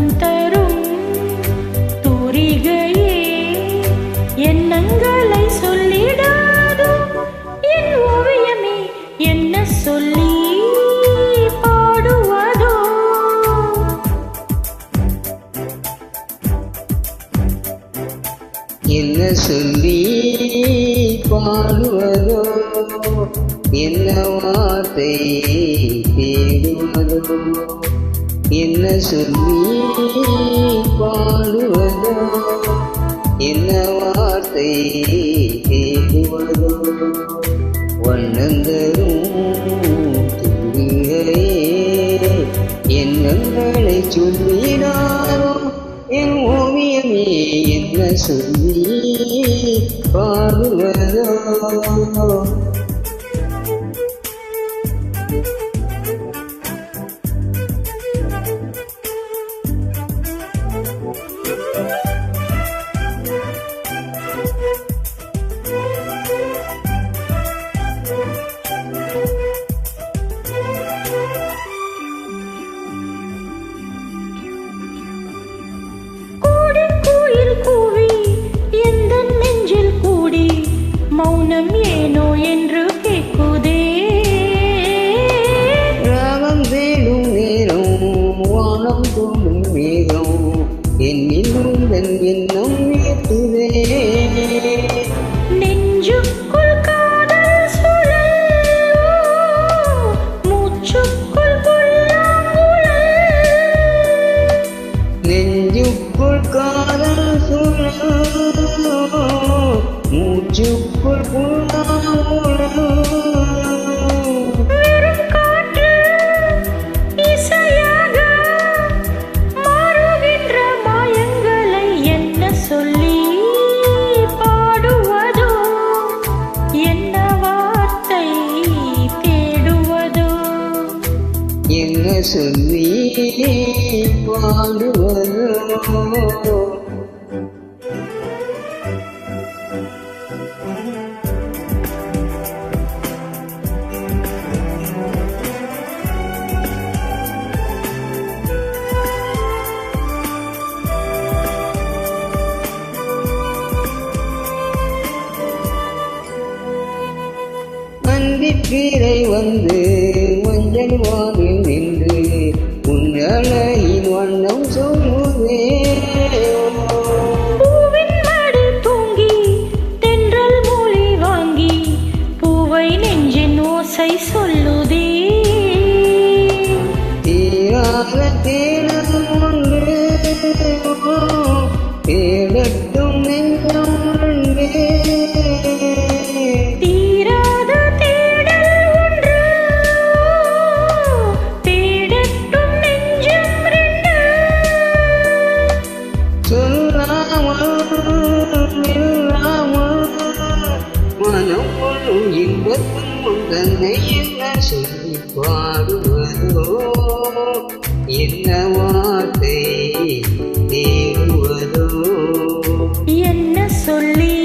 வண்ணம் தரும் தூரிகையே எண்ணங்களை சொல்லிடாதோ என் ஓவியமே என்ன சொல்லி பாடுவதோ என்ன சொல்லி பாடுவதோ என்ன வார்த்தை தேடுவதோ என்ன சொல்லி பாடுவதோ என்ன வார்த்தை தேடுவதோ வண்ணந்தரும் துளிகளே எண்ணங்களை சொல்லினாரோ என் ஓவியமே என்ன சொல்லி பாடுவதோ மௌனம் ஏனோ என்று கேட்குதே ராகம் வேணும் நேரம் வானம் தோடும் மேகம் என்னில் உந்தன் எண்ணம் ஏற்றுதே நெஞ்சுக்குள் காதல் சுழல் மூச்சுக்குள் புல்லாங்குழல் நெஞ்சுக்குள் காதல் சுழல் மூச்சுக்குள் வெறும் காற்று இசையாக மாறுகின்ற மாயங்களை என்ன சொல்லி பாடுவதோ என்ன வார்த்தை தேடுவதோ என்ன சொல்லி பாடுவதோ அந்திக்கீரை வந்து மஞ்சள் வானில் நின்று உன்னலையின் வண்ணம் சொல்லுதே பூவின் மடி தூங்கி தென்றல் மொழி வாங்கி பூவை நெஞ்சின் ஓசை சொல்லுதே தீராத தேடல் ஒன்று தேடட்டும் நெஞ்சம் ரெண்டே மனம் முழும் இன்பத்தும் தன்னை என்ன சொல்லி பாடுவதோ என்ன வார்த்தை தேடுவதோ என்ன சொல்லி